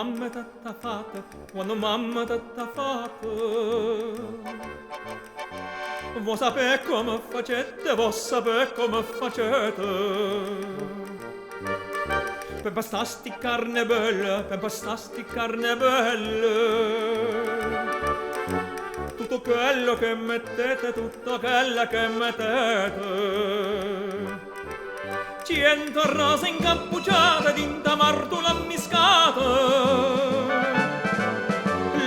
mamma t'ha fatta, quando mamma t'ha fatta. Vuoi sapere come facete, vuoi sapere come facete. Per bastasti carne bella, per bastasti carne bella. Tutto quello che mettete, tutto quello che mettete. 100 rose incappucciate d'inta martula ammiscata.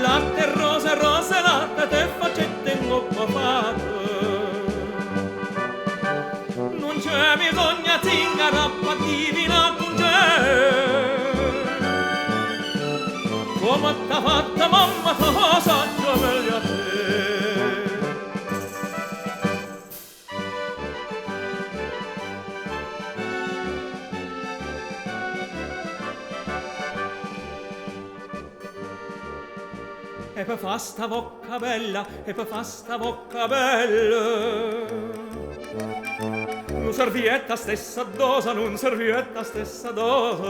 Latte, rose, rose, latte, te facette in coppa fatta. Non c'è bisogna zingara, ma divina con te. Come t'ha fatta mamma, t'ha saggio meglio a te. E per fa sta bocca bella, e per fa sta bocca bella. Non servietta stessa dosa, non servietta stessa dosa.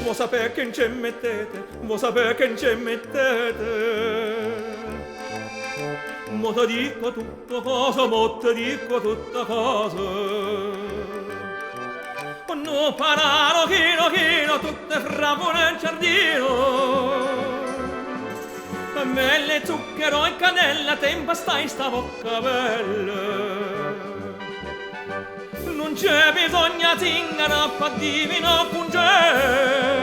Vuoi sapere che ci mettete, vuoi sapere che ci mettete. Mo te dico tutto cosa, mo te dico tutta cosa. No pararo chino chino tutte fravole in giardino. Mele, zucchero e cannella te impastai sta bocca bella. Non c'è bisogna zingara fa divino pungere.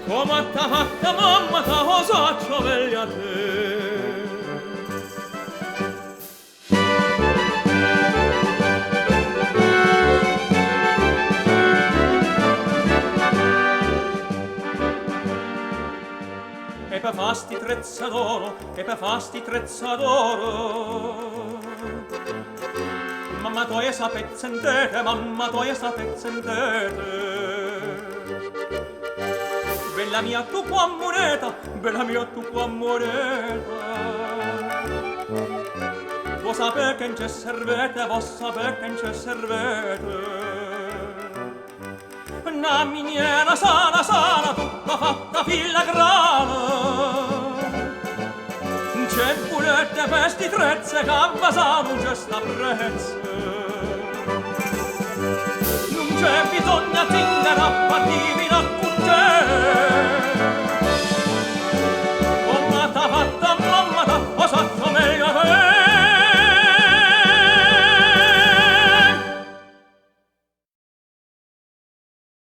Come t'ha fatta mamma t'ha osaccio meglio a te. E per fasti trezza d'oro, e per fasti trezza d'oro. Mamma tua sa pezzentete, mamma tua sa pezzentete. Bella mia tu qua moneta, bella mia tu qua moneta. Vuoi sapere che c'è servete, vuoi sapere che c'è servete. Una miniera sana, sana, tutta fatta filagrana. C'è pulette vesti trezze che avvasano non c'è sta prezze. Non c'è bisogna zingara, ma divina con te.